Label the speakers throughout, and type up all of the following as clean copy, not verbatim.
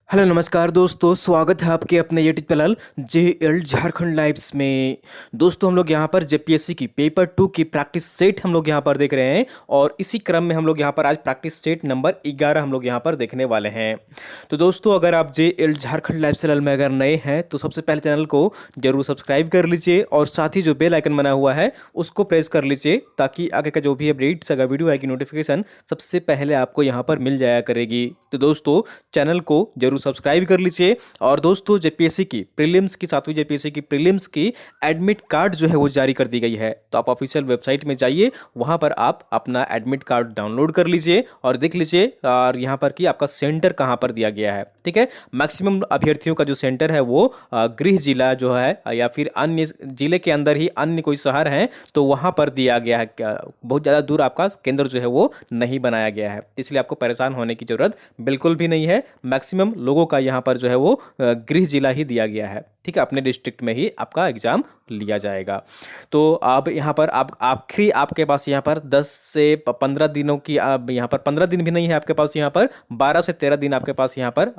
Speaker 1: Hello नमस्कार दोस्तों, स्वागत है आपके अपने YouTube channel JL Jharkhand lives में। दोस्तों हम लोग यहाँ पर जेपीएससी की पेपर 2 की प्रैक्टिस सेट हम लोग यहाँ पर देख रहे हैं और इसी क्रम में हम लोग यहाँ पर आज प्रैक्टिस सेट नंबर 11 हम लोग यहाँ पर देखने वाले हैं। तो दोस्तों अगर आप JL झारखंड लाइव चैनल में अगर नए हैं तो सबसे पहले चैनल को जरूर सब्सक्राइब कर लीजिए और साथ ही जो बेल आइकन बना हुआ है उसको प्रेस कर लीजिए ताकि आगे का जो भी अपडेट्स अगर वीडियो आएगी नोटिफिकेशन सबसे पहले आपको यहाँ पर मिल जाया करेगी। तो दोस्तों चैनल को जरूर सब्सक्राइब कर लीजिए। और दोस्तों जेपीएससी की प्रीलिम्स की 7वीं जेपीएससी की प्रीलिम्स की एडमिट कार्ड जो है वो जारी कर दी गई है। तो आप ऑफिशियल वेबसाइट में जाइए, वहां पर आप अपना एडमिट कार्ड डाउनलोड कर लीजिए और देख लीजिए और यहाँ पर कि आपका सेंटर कहाँ पर दिया गया है। ठीक है, मैक्सिमम अभ्यर्थियों का जो सेंटर है वो गृह जिला जो है या फिर अन्य जिले के अंदर ही अन्य कोई शहर है तो वहां पर दिया गया है। बहुत ज़्यादा दूर आपका केंद्र जो है वो नहीं बनाया गया है, इसलिए आपको परेशान होने की जरूरत बिल्कुल भी नहीं है। मैक्सिमम लोगों का यहाँ पर जो है वो गृह जिला ही दिया गया है। ठीक है, अपने डिस्ट्रिक्ट में ही आपका एग्जाम लिया जाएगा। तो अब यहाँ पर आप आखिरी आपके पास यहाँ पर 10 से 15 दिनों की यहाँ पर 15 दिन भी नहीं है आपके पास, यहाँ पर 12 से 13 दिन आपके पास यहाँ पर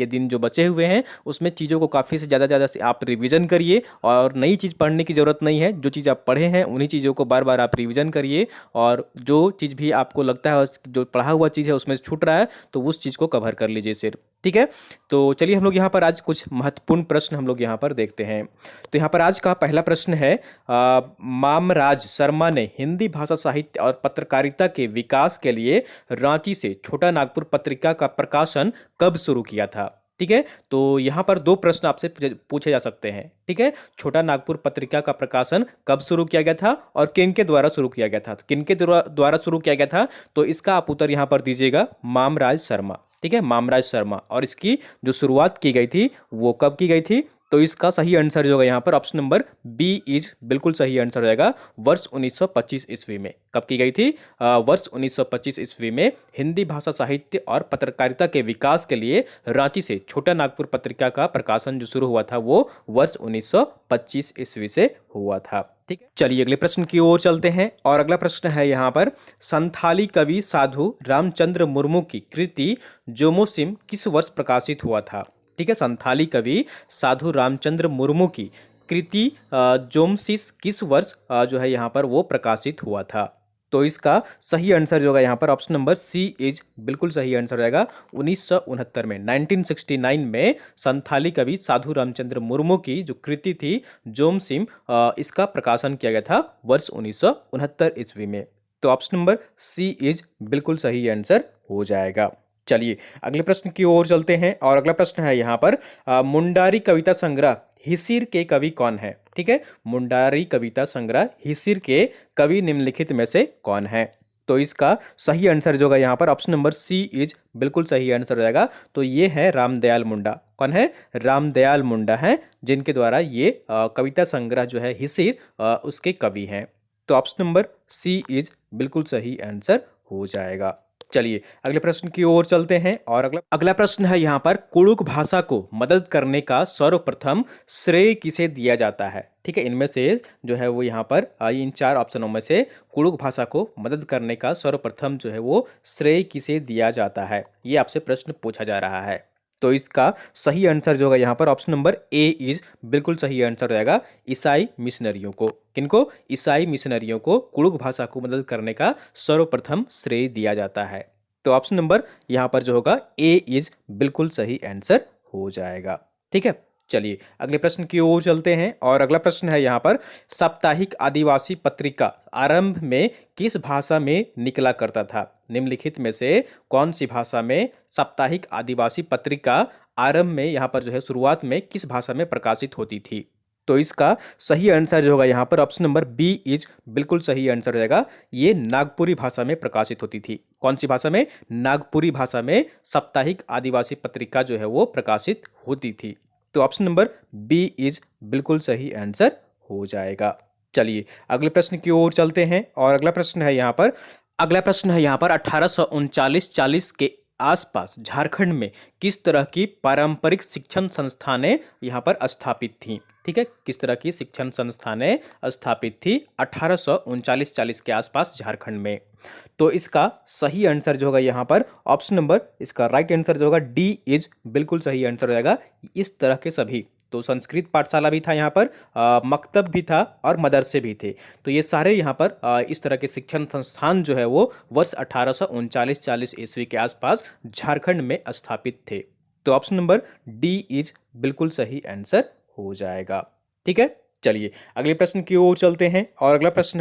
Speaker 1: ये दिन जो बचे हुए हैं उसमें चीज़ों को काफ़ी से ज़्यादा आप रिवीजन करिए और नई चीज़ पढ़ने की ज़रूरत नहीं है। जो चीज़ आप पढ़े हैं उन्हीं चीज़ों को बार बार आप रिवीजन करिए और जो चीज़ भी आपको लगता है जो पढ़ा हुआ चीज़ है उसमें छूट रहा है तो उस चीज़ को कवर कर लीजिए सिर्फ। ठीक है, तो चलिए हम लोग यहाँ पर आज कुछ महत्वपूर्ण प्रश्न हम लोग यहाँ पर देखते हैं। तो यहाँ पर आज का पहला प्रश्न है, मामराज शर्मा ने हिंदी भाषा साहित्य और पत्रकारिता के विकास के लिए रांची से छोटा नागपुर पत्रिका का प्रकाशन कब शुरू किया था। ठीक है, तो यहाँ पर दो प्रश्न आपसे पूछे जा सकते हैं। ठीक है, छोटा नागपुर पत्रिका का प्रकाशन कब शुरू किया गया था और किन के द्वारा शुरू किया गया था। तो किन के द्वारा शुरू किया गया था, तो इसका आप उत्तर यहाँ पर दीजिएगा मामराज शर्मा। ठीक है, मामराज शर्मा। और इसकी जो शुरुआत की गई थी वो कब की गई थी, तो इसका सही आंसर जो होगा यहाँ पर ऑप्शन नंबर बी इज बिल्कुल सही आंसर हो जाएगा। वर्ष 1925 ईस्वी में। कब की गई थी, वर्ष 1925 ईस्वी में हिंदी भाषा साहित्य और पत्रकारिता के विकास के लिए रांची से छोटा नागपुर पत्रिका का प्रकाशन जो शुरू हुआ था वो वर्ष 1925 ईस्वी से हुआ था। ठीक है, चलिए अगले प्रश्न की ओर चलते हैं और अगला प्रश्न है यहाँ पर, संथाली कवि साधु रामचंद्र मुर्मू की कृति जोमोसिम किस वर्ष प्रकाशित हुआ था। ठीक है, संथाली कवि साधु रामचंद्र मुर्मू की कृति जोमसिस किस वर्ष जो है यहाँ पर वो प्रकाशित हुआ था। तो इसका सही आंसर जो होगा यहाँ पर ऑप्शन नंबर सी इज बिल्कुल सही आंसर हो जाएगा। 1969 में 1969 में संथाली कवि साधु रामचंद्र मुर्मू की जो कृति थी जोमसिम इसका प्रकाशन किया गया था वर्ष 1969 ईस्वी में। तो ऑप्शन नंबर सी इज बिल्कुल सही आंसर हो जाएगा। चलिए अगले प्रश्न की ओर चलते हैं और अगला प्रश्न है यहाँ पर, मुंडारी कविता संग्रह हिसिर के कवि कौन है। ठीक है, मुंडारी कविता संग्रह हिसिर के कवि निम्नलिखित में से कौन है। तो इसका सही आंसर जो होगा यहाँ पर ऑप्शन नंबर सी इज बिल्कुल सही आंसर हो जाएगा। तो ये है रामदयाल मुंडा। कौन है, रामदयाल मुंडा है जिनके द्वारा ये कविता संग्रह जो है हिसिर उसके कवि हैं। तो ऑप्शन नंबर सी इज बिल्कुल सही आंसर हो जाएगा। चलिए अगले प्रश्न की ओर चलते हैं और अगला प्रश्न है यहाँ पर, कुड़ुक भाषा को मदद करने का सर्वप्रथम श्रेय किसे दिया जाता है। ठीक है, इनमें से जो है वो यहाँ पर इन 4 ऑप्शनों में से कुड़ुक भाषा को मदद करने का सर्वप्रथम जो है वो श्रेय किसे दिया जाता है, ये आपसे प्रश्न पूछा जा रहा है। तो इसका सही आंसर जो होगा यहाँ पर ऑप्शन नंबर ए इज बिल्कुल सही आंसर हो जाएगा। ईसाई मिशनरियों को, किनको, ईसाई मिशनरियों को कुड़ुक भाषा को मदद करने का सर्वप्रथम श्रेय दिया जाता है। तो ऑप्शन नंबर यहाँ पर जो होगा ए इज बिल्कुल सही आंसर हो जाएगा। ठीक है, चलिए अगले प्रश्न की ओर चलते हैं और अगला प्रश्न है यहाँ पर, साप्ताहिक आदिवासी पत्रिका आरंभ में किस भाषा में निकला करता था। निम्नलिखित में से कौन सी भाषा में साप्ताहिक आदिवासी पत्रिका आरंभ में यहाँ पर जो है शुरुआत में किस भाषा में प्रकाशित होती थी। तो इसका सही आंसर जो होगा यहाँ पर ऑप्शन नंबर बी इज बिल्कुल सही आंसर हो जाएगा। ये नागपुरी भाषा में प्रकाशित होती थी। कौन सी भाषा में, नागपुरी भाषा में साप्ताहिक आदिवासी पत्रिका जो है वो प्रकाशित होती थी। तो ऑप्शन नंबर बी इज बिल्कुल सही आंसर हो जाएगा। चलिए अगले प्रश्न की ओर चलते हैं और अगला प्रश्न है यहाँ पर 1839-40 के आसपास झारखंड में किस तरह की पारंपरिक शिक्षण संस्थानें यहाँ पर स्थापित थीं? ठीक है, किस तरह की शिक्षण संस्थानें स्थापित थी 1839-40 के आसपास झारखंड में? तो इसका सही आंसर जो होगा यहाँ पर ऑप्शन नंबर, इसका राइट आंसर जो होगा डी इज बिल्कुल सही आंसर हो जाएगा। इस तरह के सभी, तो संस्कृत पाठशाला भी था यहाँ पर, मकतब भी था और मदरसे भी थे। तो ये सारे यहाँ पर इस तरह के शिक्षण संस्थान जो है वो वर्ष 1839-40 ईस्वी के आसपास झारखंड में स्थापित थे। तो ऑप्शन नंबर डी इज बिल्कुल सही आंसर हो जाएगा। ठीक है, चलिए अगले प्रश्न की ओर चलते हैं और अगला प्रश्न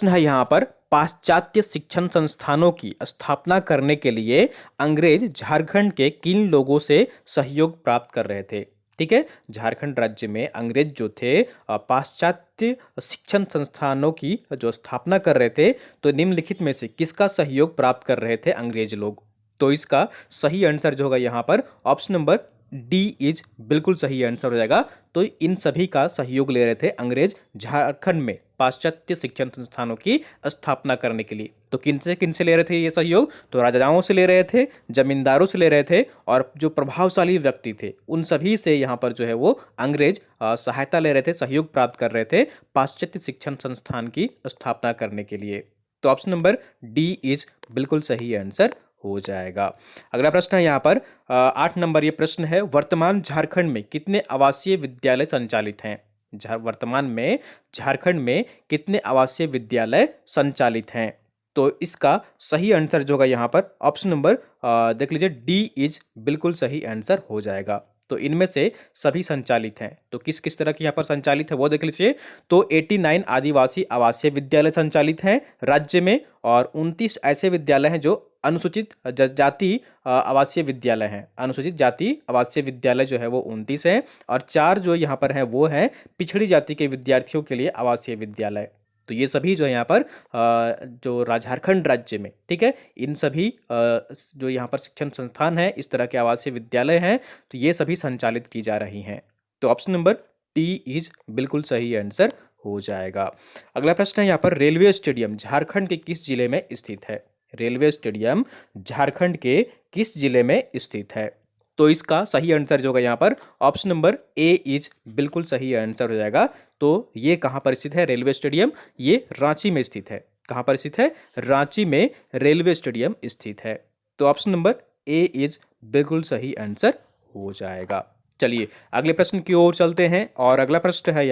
Speaker 1: है यहाँ पर पाश्चात्य शिक्षण संस्थानों की स्थापना करने के लिए अंग्रेज झारखंड के किन लोगों से सहयोग प्राप्त कर रहे थे? ठीक है, झारखंड राज्य में अंग्रेज जो थे पाश्चात्य शिक्षण संस्थानों की जो स्थापना कर रहे थे, तो निम्नलिखित में से किसका सहयोग प्राप्त कर रहे थे अंग्रेज लोग? तो इसका सही आंसर जो होगा यहाँ पर ऑप्शन नंबर डी इज बिल्कुल सही आंसर हो जाएगा। तो इन सभी का सहयोग ले रहे थे अंग्रेज झारखंड में पाश्चात्य शिक्षण संस्थानों की स्थापना करने के लिए। तो किनसे ले रहे थे ये सहयोग? तो राजाओं से ले रहे थे, जमींदारों से ले रहे थे, और जो प्रभावशाली व्यक्ति थे उन सभी से यहाँ पर जो है वो अंग्रेज सहायता ले रहे थे, सहयोग प्राप्त कर रहे थे पाश्चात्य शिक्षण संस्थान की स्थापना करने के लिए। तो ऑप्शन नंबर डी इज बिल्कुल सही आंसर हो जाएगा। अगला प्रश्न है यहाँ पर 8 नंबर ये प्रश्न है, वर्तमान झारखंड में कितने आवासीय विद्यालय संचालित हैं? वर्तमान में झारखंड में कितने आवासीय विद्यालय संचालित हैं? तो इसका सही आंसर जो होगा यहाँ पर ऑप्शन नंबर देख लीजिए डी इज बिल्कुल सही आंसर हो जाएगा। तो इनमें से सभी संचालित हैं। तो किस किस तरह के यहाँ पर संचालित है वो देख लीजिए। तो 89 आदिवासी आवासीय विद्यालय संचालित हैं राज्य में, और 29 ऐसे विद्यालय हैं जो अनुसूचित जाति आवासीय विद्यालय हैं। अनुसूचित जाति आवासीय विद्यालय जो है वो 29 है, और 4 जो यहाँ पर हैं वो हैं पिछड़ी जाति के विद्यार्थियों के लिए आवासीय विद्यालय। तो ये सभी जो है यहाँ पर जो झारखंड राज्य में, ठीक है, इन सभी जो यहाँ पर शिक्षण संस्थान है, इस तरह के आवासीय विद्यालय हैं, तो ये सभी संचालित की जा रही हैं। तो ऑप्शन नंबर टी इज बिल्कुल सही आंसर हो जाएगा। अगला प्रश्न है यहाँ पर, रेलवे स्टेडियम झारखंड के किस जिले में स्थित है? रेलवे स्टेडियम झारखंड के किस जिले में स्थित है? तो इसका सही आंसर जो होगा यहाँ पर ऑप्शन नंबर ए इज बिल्कुल सही आंसर हो जाएगा। तो ये कहाँ पर स्थित है रेलवे स्टेडियम? ये रांची में स्थित है। कहाँ पर स्थित है? रांची में रेलवे स्टेडियम स्थित है। तो ऑप्शन नंबर ए इज बिल्कुल सही आंसर हो जाएगा। चलिए अगले प्रश्न की ओर चलते हैं और अगला प्रश्न है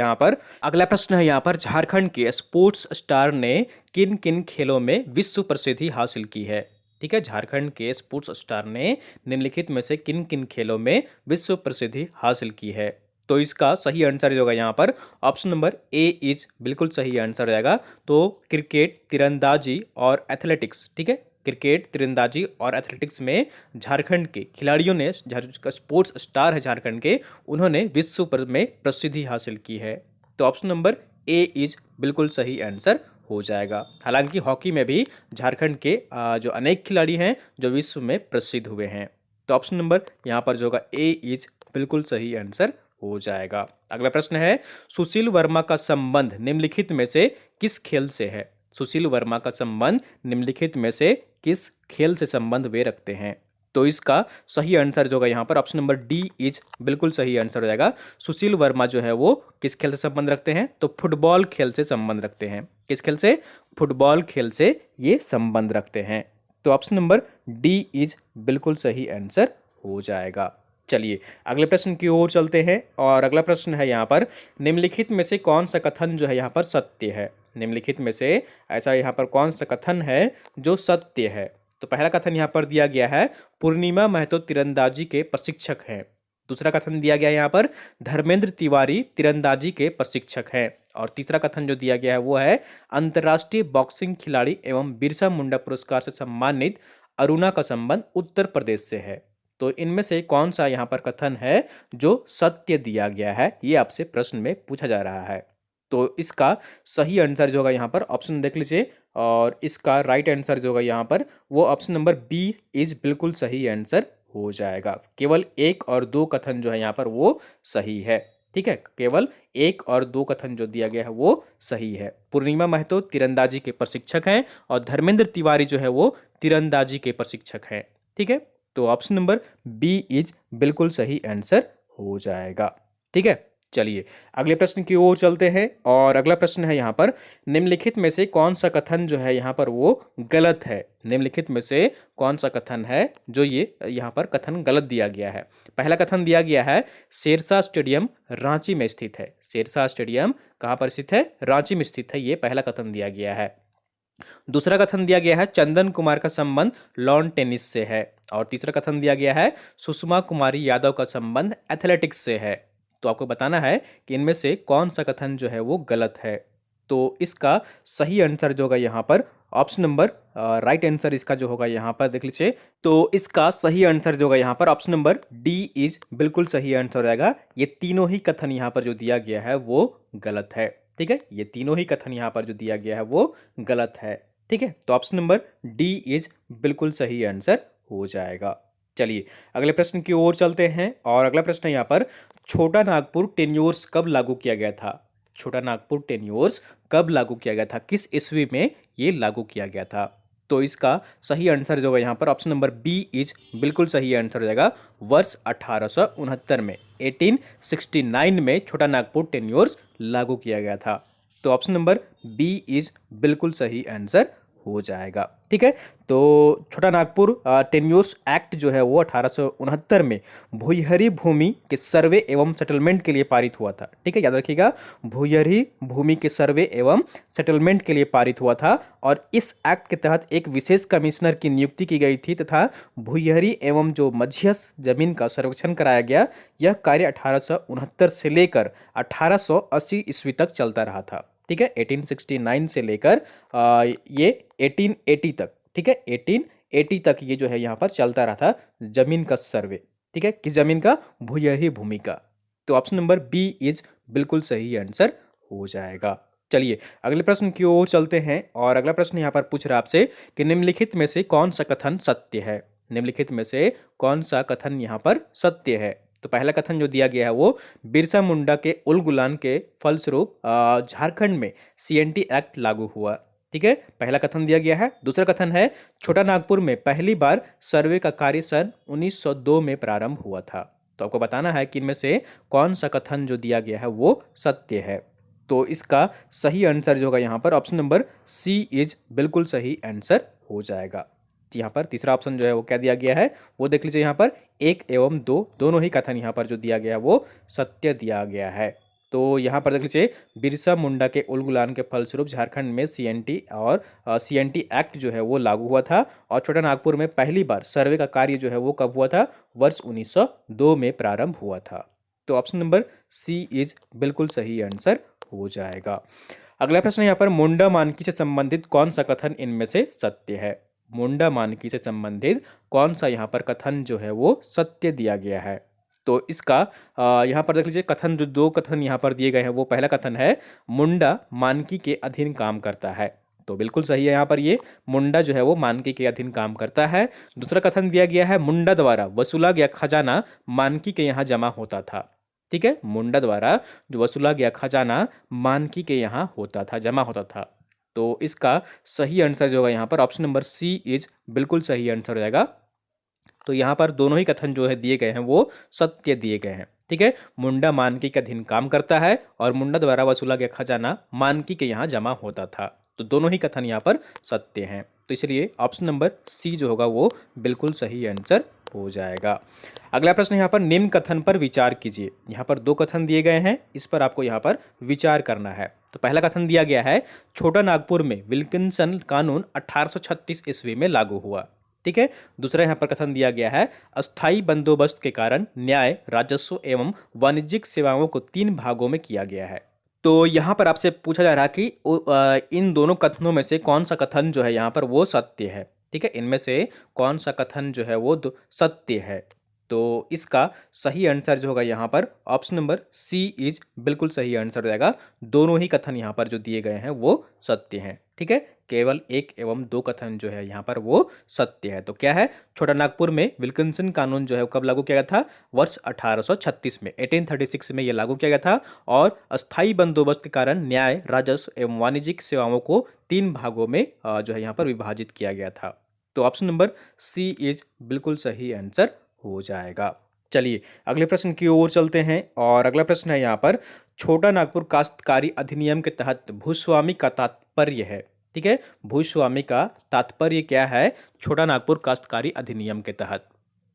Speaker 1: यहाँ पर झारखंड के स्पोर्ट्स स्टार ने किन किन खेलों में विश्व प्रसिद्धि हासिल की है? ठीक है, झारखंड के स्पोर्ट्स स्टार ने निम्नलिखित में से किन किन खेलों में विश्व प्रसिद्धि हासिल की है? तो इसका सही आंसर जो होगा यहाँ पर ऑप्शन नंबर ए इज बिल्कुल सही आंसर हो जाएगा। तो क्रिकेट, तीरंदाजी और एथलेटिक्स, ठीक है, क्रिकेट, तीरंदाजी और एथलेटिक्स में झारखंड के खिलाड़ियों ने, स्पोर्ट्स स्टार है झारखंड के, उन्होंने विश्व पर में प्रसिद्धि हासिल की है। तो ऑप्शन नंबर ए इज बिल्कुल सही आंसर हो जाएगा। हालांकि हॉकी में भी झारखंड के जो अनेक खिलाड़ी हैं जो विश्व में प्रसिद्ध हुए हैं। तो ऑप्शन नंबर यहाँ पर जो होगा ए इज बिल्कुल सही आंसर हो जाएगा। अगला प्रश्न है, सुशील वर्मा का संबंध निम्नलिखित में से किस खेल से है? सुशील वर्मा का संबंध निम्नलिखित में से किस खेल से संबंध वे रखते हैं? तो इसका सही आंसर जो होगा यहाँ पर ऑप्शन नंबर डी इज बिल्कुल सही आंसर हो जाएगा। सुशील वर्मा जो है वो किस खेल से संबंध रखते हैं? तो फुटबॉल खेल से संबंध रखते हैं। किस खेल से? फुटबॉल खेल से ये संबंध रखते हैं। तो ऑप्शन नंबर डी इज बिल्कुल सही आंसर हो जाएगा। चलिए अगले प्रश्न की ओर चलते हैं और अगला प्रश्न है यहाँ पर, निम्नलिखित में से कौन सा कथन जो है यहाँ पर सत्य है? निम्नलिखित में से ऐसा यहाँ पर कौन सा कथन है जो सत्य है? तो पहला कथन यहाँ पर दिया गया है, पूर्णिमा महतो तीरंदाजी के प्रशिक्षक हैं। दूसरा कथन दिया गया है यहाँ पर, धर्मेंद्र तिवारी तीरंदाजी के प्रशिक्षक हैं। और तीसरा कथन जो दिया गया है वो है, अंतर्राष्ट्रीय बॉक्सिंग खिलाड़ी एवं बिरसा मुंडा पुरस्कार से सम्मानित अरुणा का संबंध उत्तर प्रदेश से है। तो इनमें से कौन सा यहाँ पर कथन है जो सत्य दिया गया है, ये आपसे प्रश्न में पूछा जा रहा है। तो इसका सही आंसर जो होगा यहाँ पर ऑप्शन देख लीजिए, और इसका राइट आंसर जो होगा यहाँ पर वो ऑप्शन नंबर बी इज बिल्कुल सही आंसर हो जाएगा। केवल 1 और 2 कथन जो है यहाँ पर वो सही है। ठीक है, केवल 1 और 2 कथन जो दिया गया है वो सही है। पूर्णिमा महतो तीरंदाजी के प्रशिक्षक हैं और धर्मेंद्र तिवारी जो है वो तीरंदाजी के प्रशिक्षक हैं। ठीक है, तो ऑप्शन नंबर बी इज बिल्कुल सही आंसर हो जाएगा। ठीक है, चलिए अगले प्रश्न की ओर चलते हैं और अगला प्रश्न है यहाँ पर, निम्नलिखित में से कौन सा कथन जो है यहाँ पर वो गलत है। निम्नलिखित में से कौन सा कथन है जो ये यहाँ पर कथन गलत दिया गया है। पहला कथन दिया गया है शेरशाह स्टेडियम रांची में स्थित है। शेरशाह स्टेडियम कहाँ पर स्थित है? रांची में स्थित है, ये पहला कथन दिया गया है। दूसरा कथन दिया गया है चंदन कुमार का संबंध लॉन टेनिस से है। और तीसरा कथन दिया गया है सुषमा कुमारी यादव का संबंध एथलेटिक्स से है। तो आपको बताना है कि इनमें से कौन सा कथन जो है वो गलत है। तो इसका सही आंसर जो होगा यहाँ पर ऑप्शन नंबर राइट आंसर इसका जो होगा यहाँ पर देख लीजिए। तो इसका सही आंसर जो होगा यहाँ पर ऑप्शन नंबर डी इज बिल्कुल सही आंसर हो जाएगा। ये तीनों ही कथन यहाँ पर जो दिया गया है वो गलत है। ठीक है, ये तीनों ही कथन यहाँ पर जो दिया गया है वो गलत है। ठीक है, तो ऑप्शन नंबर डी इज बिल्कुल सही आंसर हो जाएगा। चलिए अगले प्रश्न की ओर चलते हैं और अगला प्रश्न है यहाँ पर, छोटा नागपुर टेन्योर्स कब लागू किया गया था? छोटा नागपुर टेन्योर्स कब लागू किया गया था? किस ईस्वी में ये लागू किया गया था? तो इसका सही आंसर जो है यहाँ पर ऑप्शन नंबर बी इज बिल्कुल सही आंसर हो जाएगा। वर्ष 1869 में 1869 में छोटा नागपुर टेन्योर्स लागू किया गया था। तो ऑप्शन नंबर बी इज बिल्कुल सही आंसर हो जाएगा। ठीक है, तो छोटा नागपुर टेन्योर्स एक्ट जो है वो 1869 में भूयहरी भूमि के सर्वे एवं सेटलमेंट के लिए पारित हुआ था। ठीक है, याद रखिएगा, भूयहरी भूमि के सर्वे एवं सेटलमेंट के लिए पारित हुआ था और इस एक्ट के तहत एक विशेष कमिश्नर की नियुक्ति की गई थी तथा भूयहरी एवं जो मध्यस्थ जमीन का सर्वेक्षण कराया गया। यह कार्य 1869 से लेकर 1880 ईस्वी तक चलता रहा था। ठीक है, 1869 से लेकर ये 1880 तक। ठीक है, 1880 तक ये जो है यहाँ पर चलता रहा था जमीन का सर्वे। ठीक है, किस जमीन का? भूयही भूमि का। तो ऑप्शन नंबर बी इज बिल्कुल सही आंसर हो जाएगा। चलिए अगले प्रश्न की ओर चलते हैं और अगला प्रश्न यहाँ पर पूछ रहा है आपसे कि निम्नलिखित में से कौन सा कथन सत्य है। निम्नलिखित में से कौन सा कथन यहाँ पर सत्य है? तो पहला कथन जो दिया गया है वो बिरसा मुंडा के उलगुलान के फलस्वरूप झारखंड में सीएनटी एक्ट लागू हुआ। ठीक है, पहला कथन दिया गया है। दूसरा कथन है छोटा नागपुर में पहली बार सर्वे का कार्य सन 1902 में प्रारंभ हुआ था। तो आपको बताना है कि इनमें से कौन सा कथन जो दिया गया है वो सत्य है। तो इसका सही आंसर जो होगा यहाँ पर ऑप्शन नंबर सी इज बिल्कुल सही आंसर हो जाएगा। यहाँ पर तीसरा ऑप्शन जो है वो क्या दिया गया है वो देख लीजिए। यहाँ पर 1 एवं 2 दोनों ही कथन यहाँ पर जो दिया गया है वो सत्य दिया गया है। तो यहाँ पर देख लीजिए, बिरसा मुंडा के उलगुलान के फलस्वरूप झारखंड में सीएनटी और सीएनटी एक्ट जो है वो लागू हुआ था और छोटा नागपुर में पहली बार सर्वे का कार्य जो है वो कब हुआ था? वर्ष 1902 में प्रारंभ हुआ था। तो ऑप्शन नंबर सी इज बिल्कुल सही आंसर हो जाएगा। अगला प्रश्न यहाँ पर, मुंडा मानकी से संबंधित कौन सा कथन इनमें से सत्य है? मुंडा मानकी से संबंधित कौन सा यहाँ पर कथन जो है वो सत्य दिया गया है? तो इसका यहाँ पर देख लीजिए, कथन जो 2 कथन यहाँ पर दिए गए हैं वो पहला कथन है मुंडा मानकी के अधीन काम करता है। तो बिल्कुल सही है, यहाँ पर ये मुंडा जो है वो मानकी के अधीन काम करता है। दूसरा कथन दिया गया है मुंडा द्वारा वसूला गया खजाना मानकी के यहाँ जमा होता था। ठीक है, मुंडा द्वारा जो वसूला गया खजाना मानकी के यहाँ होता था, जमा होता था। तो इसका सही आंसर जो होगा यहाँ पर ऑप्शन नंबर सी इज बिल्कुल सही आंसर हो जाएगा। तो यहाँ पर दोनों ही कथन जो है दिए गए हैं वो सत्य दिए गए हैं। ठीक है, मुंडा मानकी के अधीन काम करता है और मुंडा द्वारा वसूला गया खजाना मानकी के यहाँ जमा होता था। तो दोनों ही कथन यहाँ पर सत्य हैं। तो इसलिए ऑप्शन नंबर सी जो होगा वो बिल्कुल सही आंसर हो जाएगा। अगला प्रश्न यहाँ पर, निम्न कथन पर विचार कीजिए। यहाँ पर 2 कथन दिए गए हैं, इस पर आपको यहाँ पर विचार करना है। तो पहला कथन दिया गया है छोटा नागपुर में विल्किंसन कानून 1836 ईस्वी में लागू हुआ। ठीक है, दूसरा यहाँ पर कथन दिया गया है अस्थायी बंदोबस्त के कारण न्याय, राजस्व एवं वाणिज्यिक सेवाओं को 3 भागों में किया गया है। तो यहाँ पर आपसे पूछा जा रहा है कि इन दोनों कथनों में से कौन सा कथन जो है यहाँ पर वो सत्य है। ठीक है, इनमें से कौन सा कथन जो है वो सत्य है? तो इसका सही आंसर जो होगा यहाँ पर ऑप्शन नंबर सी इज बिल्कुल सही आंसर हो जाएगा। दोनों ही कथन यहाँ पर जो दिए गए हैं वो सत्य हैं। ठीक है, केवल 1 एवं 2 कथन जो है यहाँ पर वो सत्य है। तो क्या है, छोटा नागपुर में विल्किंसन कानून जो है वो कब लागू किया गया था, वर्ष 1836 में, 1836 में ये लागू किया गया था। और अस्थायी बंदोबस्त के कारण न्याय, राजस्व एवं वाणिज्यिक सेवाओं को 3 भागों में जो है यहाँ पर विभाजित किया गया था। तो ऑप्शन नंबर सी इज बिल्कुल सही आंसर हो जाएगा। चलिए अगले प्रश्न की ओर चलते हैं और अगला प्रश्न है यहाँ पर, छोटा नागपुर काश्तकारी अधिनियम के तहत भूस्वामी का तात्पर्य है। ठीक है, भूस्वामी का तात्पर्य क्या है छोटा नागपुर काश्तकारी अधिनियम के तहत।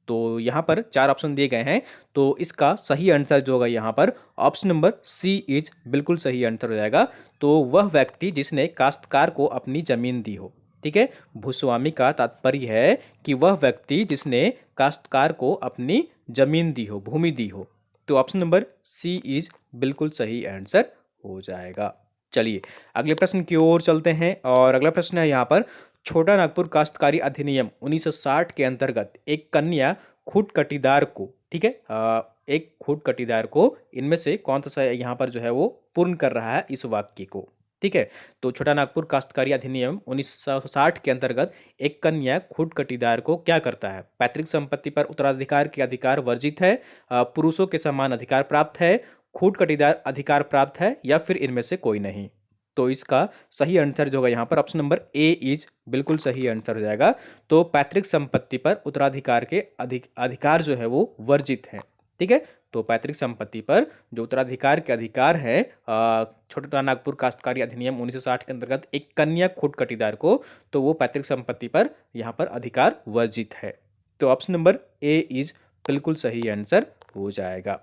Speaker 1: तो यहाँ पर 4 ऑप्शन दिए गए हैं, तो इसका सही आंसर जो होगा यहाँ पर ऑप्शन नंबर सी इज बिल्कुल सही आंसर हो जाएगा। तो वह व्यक्ति जिसने काश्तकार को अपनी जमीन दी हो। ठीक है, भूस्वामी का तात्पर्य है कि वह व्यक्ति जिसने काश्तकार को अपनी जमीन दी हो, भूमि दी हो। तो ऑप्शन नंबर सी इज बिल्कुल सही आंसर हो जाएगा। चलिए अगले प्रश्न की ओर चलते हैं और अगला प्रश्न है यहाँ पर, छोटा नागपुर काश्तकारी अधिनियम 1960 के अंतर्गत एक कन्या खूट कटीदार को, ठीक है, एक खूट कटीदार को इनमें से कौन सा यहाँ पर जो है वो पूर्ण कर रहा है इस वाक्य को। ठीक है, तो छोटा नागपुर काश्तकारी अधिनियम 1960 के अंतर्गत एक कन्या खूट कटीदार को क्या करता है, पैतृक संपत्ति पर उत्तराधिकार के अधिकार वर्जित है, पुरुषों के समान अधिकार प्राप्त है, खूट कटीदार अधिकार प्राप्त है, या फिर इनमें से कोई नहीं। तो इसका सही आंसर जो होगा यहाँ पर ऑप्शन नंबर ए इज बिल्कुल सही आंसर हो जाएगा। तो पैतृक संपत्ति पर उत्तराधिकार के अधिकार जो है वो वर्जित है। ठीक है, तो पैतृक संपत्ति पर जो उत्तराधिकार के अधिकार है छोटा नागपुर काश्तकारी अधिनियम 1960 के अंतर्गत एक कन्या खूट कटीदार को, तो वो पैतृक संपत्ति पर यहाँ पर अधिकार वर्जित है। तो ऑप्शन नंबर ए इज बिल्कुल सही आंसर हो जाएगा।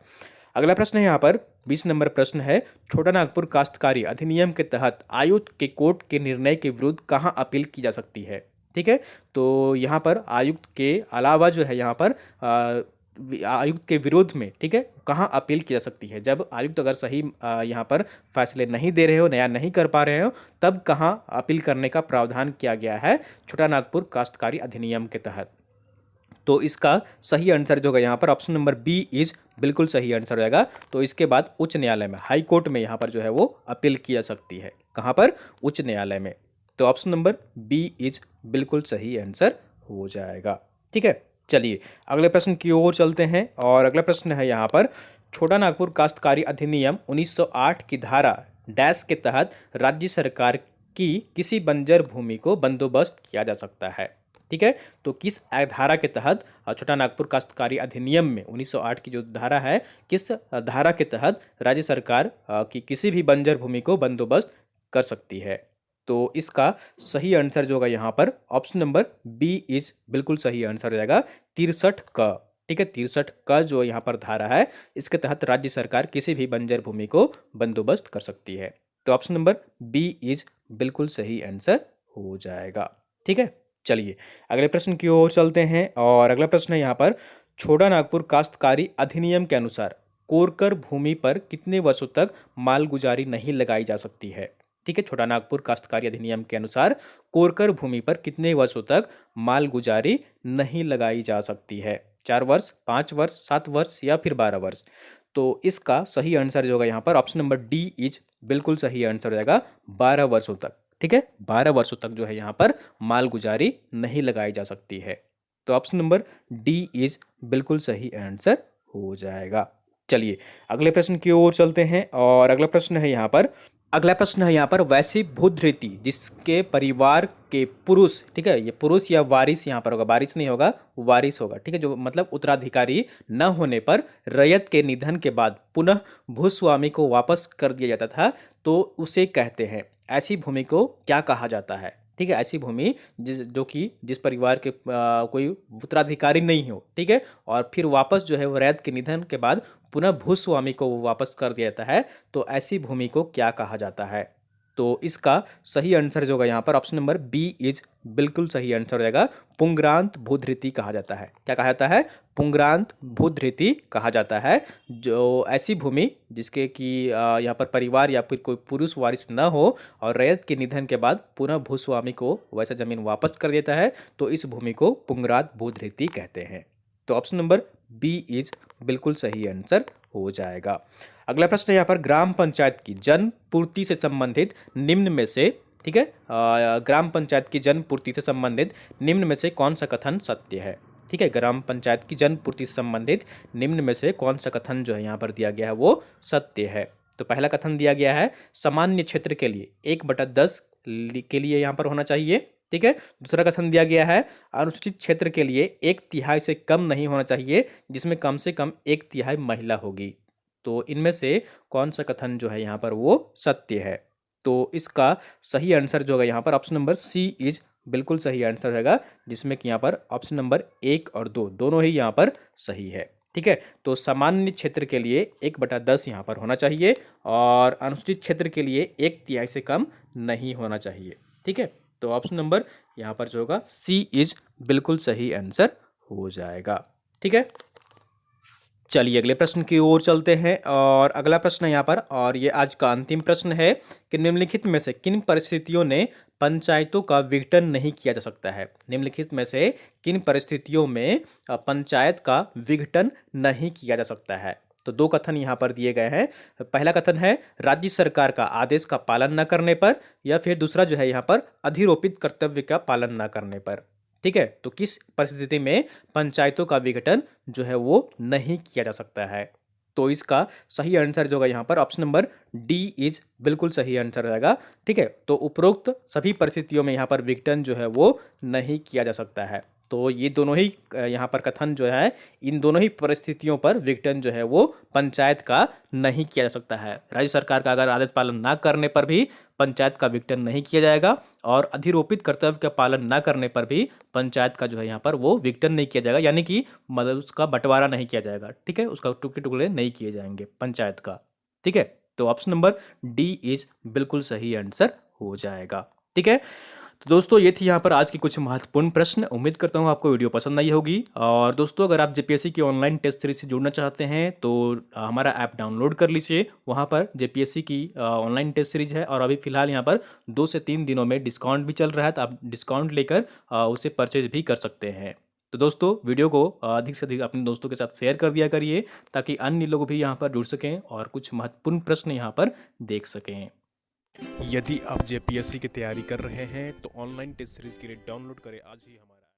Speaker 1: अगला प्रश्न है यहाँ पर 20 नंबर प्रश्न है, छोटा नागपुर काश्तकारी अधिनियम के तहत आयुक्त के कोर्ट के निर्णय के विरुद्ध कहाँ अपील की जा सकती है। ठीक है, तो यहाँ पर आयुक्त के अलावा जो है यहाँ पर आयुक्त के विरोध में, ठीक है, कहाँ अपील की जा सकती है। जब आयुक्त अगर सही यहाँ पर फैसले नहीं दे रहे हो, नया नहीं कर पा रहे हो, तब कहाँ अपील करने का प्रावधान किया गया है छोटा नागपुर काश्तकारी अधिनियम के तहत। तो इसका सही आंसर जो होगा यहाँ पर ऑप्शन नंबर बी इज बिल्कुल सही आंसर हो जाएगा। तो इसके बाद उच्च न्यायालय में, हाई कोर्ट में यहाँ पर जो है वो अपील की जा सकती है। कहाँ पर, उच्च न्यायालय में। तो ऑप्शन नंबर बी इज बिल्कुल सही आंसर हो जाएगा। ठीक है, चलिए अगले प्रश्न की ओर चलते हैं और अगला प्रश्न है यहाँ पर, छोटा नागपुर काश्तकारी अधिनियम 1908 की धारा डैश के तहत राज्य सरकार की किसी बंजर भूमि को बंदोबस्त किया जा सकता है। ठीक है, तो किस धारा के तहत छोटा नागपुर काश्तकारी अधिनियम में 1908 की जो धारा है, किस धारा के तहत राज्य सरकार की किसी भी बंजर भूमि को बंदोबस्त कर सकती है। तो इसका सही आंसर जो होगा यहाँ पर ऑप्शन नंबर बी इज बिल्कुल सही आंसर हो जाएगा, 63 का। ठीक है, 63 का जो यहाँ पर धारा है, इसके तहत राज्य सरकार किसी भी बंजर भूमि को बंदोबस्त कर सकती है। तो ऑप्शन नंबर बी इज बिल्कुल सही आंसर हो जाएगा। ठीक है, चलिए अगले प्रश्न की ओर चलते हैं और अगला प्रश्न है यहाँ पर, छोटा नागपुर काश्तकारी अधिनियम के अनुसार कोरकर भूमि पर कितने वर्षों तक मालगुजारी नहीं लगाई जा सकती है। ठीक है, छोटा नागपुर काश्तकारी अधिनियम के अनुसार कोरकर भूमि पर कितने वर्षों तक मालगुजारी नहीं लगाई जा सकती है, 4 वर्ष, 5 वर्ष, 7 वर्ष या फिर 12 वर्ष। तो इसका सही आंसर जो होगा यहाँ पर ऑप्शन नंबर डी इज बिल्कुल सही आंसर हो जाएगा, 12 वर्षों तक। ठीक है, 12 वर्षों तक जो है यहाँ पर मालगुजारी नहीं लगाई जा सकती है। तो ऑप्शन नंबर डी इज बिल्कुल सही आंसर हो जाएगा। चलिए अगले प्रश्न की ओर चलते हैं और अगला प्रश्न है यहाँ पर, वैसी भूधृति जिसके परिवार के पुरुष, ठीक है, ये पुरुष या वारिस यहाँ पर होगा, वारिस नहीं होगा, वारिस होगा। ठीक है, जो मतलब उत्तराधिकारी न होने पर रैयत के निधन के बाद पुनः भूस्वामी को वापस कर दिया जाता था, तो उसे कहते हैं, ऐसी भूमि को क्या कहा जाता है। ठीक है, ऐसी भूमि जिस परिवार के कोई उत्तराधिकारी नहीं हो, ठीक है, और फिर वापस जो है वो रैयत के निधन के बाद पुनः भूस्वामी को वो वापस कर दिया जाता है, तो ऐसी भूमि को क्या कहा जाता है। तो इसका सही आंसर जो होगा यहाँ पर ऑप्शन नंबर बी इज बिल्कुल सही आंसर हो जाएगा, पुंगरांत भूधृति कहा जाता है। क्या कहा जाता है, पुंगरांत भूधृति कहा जाता है। जो ऐसी भूमि जिसके कि यहाँ पर परिवार या फिर कोई पुरुष वारिस न हो और रैयत के निधन के बाद पुनः भूस्वामी को वैसा जमीन वापस कर देता है, तो इस भूमि को पुंगरांत भूधृति कहते हैं। तो ऑप्शन नंबर बी इज बिल्कुल सही आंसर हो जाएगा। अगला प्रश्न यहाँ पर, ग्राम पंचायत की जन पूर्ति से संबंधित निम्न में से ठीक है। ग्राम पंचायत की जन पूर्ति से संबंधित निम्न में से कौन सा कथन सत्य है। ठीक है, ग्राम पंचायत की जन पूर्ति से संबंधित निम्न में से कौन सा कथन जो है यहाँ पर दिया गया है वो सत्य है। तो पहला कथन दिया गया है सामान्य क्षेत्र के लिए 1/10 के लिए यहाँ पर होना चाहिए। ठीक है। दूसरा कथन दिया गया है अनुसूचित क्षेत्र के लिए 1/3 से कम नहीं होना चाहिए, जिसमें कम से कम 1/3 महिला होगी। तो इनमें से कौन सा कथन जो है यहाँ पर वो सत्य है। तो इसका सही आंसर जो है यहाँ पर ऑप्शन नंबर सी इज बिल्कुल सही आंसर रहेगा, जिसमें कि यहाँ पर ऑप्शन नंबर 1 और 2 दोनों ही यहाँ पर सही है। ठीक है। तो सामान्य क्षेत्र के लिए 1/10 यहाँ पर होना चाहिए और अनुसूचित क्षेत्र के लिए 1/3 से कम नहीं होना चाहिए। ठीक है। तो ऑप्शन नंबर यहाँ पर जो होगा सी इज बिल्कुल सही आंसर हो जाएगा। ठीक है। चलिए अगले प्रश्न की ओर चलते हैं और अगला प्रश्न है यहाँ पर, और ये आज का अंतिम प्रश्न है कि निम्नलिखित में से किन परिस्थितियों ने पंचायतों का विघटन नहीं किया जा सकता है। निम्नलिखित में से किन परिस्थितियों में पंचायत का विघटन नहीं किया जा सकता है। तो दो कथन यहाँ पर दिए गए हैं। पहला कथन है राज्य सरकार का आदेश का पालन न करने पर, या फिर दूसरा जो है यहाँ पर अधिरोपित कर्तव्य का पालन न करने पर। ठीक है। तो किस परिस्थिति में पंचायतों का विघटन जो है वो नहीं किया जा सकता है। तो इसका सही आंसर जो होगा यहाँ पर ऑप्शन नंबर डी इज बिल्कुल सही आंसर रहेगा। ठीक है। तो उपरोक्त सभी परिस्थितियों में यहाँ पर विघटन जो है वो नहीं किया जा सकता है। तो ये दोनों ही यहाँ पर कथन जो है, इन दोनों ही परिस्थितियों पर विघटन जो है वो पंचायत का नहीं किया जा सकता है। राज्य सरकार का अगर आदेश पालन ना करने पर भी पंचायत का विघटन नहीं किया जाएगा, और अधिरोपित कर्तव्य का पालन ना करने पर भी पंचायत का जो है यहाँ पर वो विघटन नहीं किया जाएगा, यानी कि मतलब उसका बंटवारा नहीं किया जाएगा। ठीक है। उसका टुकड़े टुकड़े नहीं किए जाएंगे पंचायत का। ठीक है। तो ऑप्शन नंबर डी इज बिल्कुल सही आंसर हो जाएगा। ठीक है। तो दोस्तों ये थी यहाँ पर आज की कुछ महत्वपूर्ण प्रश्न। उम्मीद करता हूँ आपको वीडियो पसंद आई होगी। और दोस्तों अगर आप जेपीएससी की ऑनलाइन टेस्ट सीरीज से जुड़ना चाहते हैं तो हमारा ऐप डाउनलोड कर लीजिए। वहाँ पर जेपीएससी की ऑनलाइन टेस्ट सीरीज है, और अभी फिलहाल यहाँ पर 2 से 3 दिनों में डिस्काउंट भी चल रहा है, तो आप डिस्काउंट लेकर उसे परचेज भी कर सकते हैं। तो दोस्तों वीडियो को अधिक से अधिक अपने दोस्तों के साथ शेयर कर दिया करिए, ताकि अन्य लोग भी यहाँ पर जुड़ सकें और कुछ महत्वपूर्ण प्रश्न यहाँ पर देख सकें।
Speaker 2: यदि आप जेपीएससी की तैयारी कर रहे हैं तो ऑनलाइन टेस्ट सीरीज के लिए डाउनलोड करें आज ही हमारा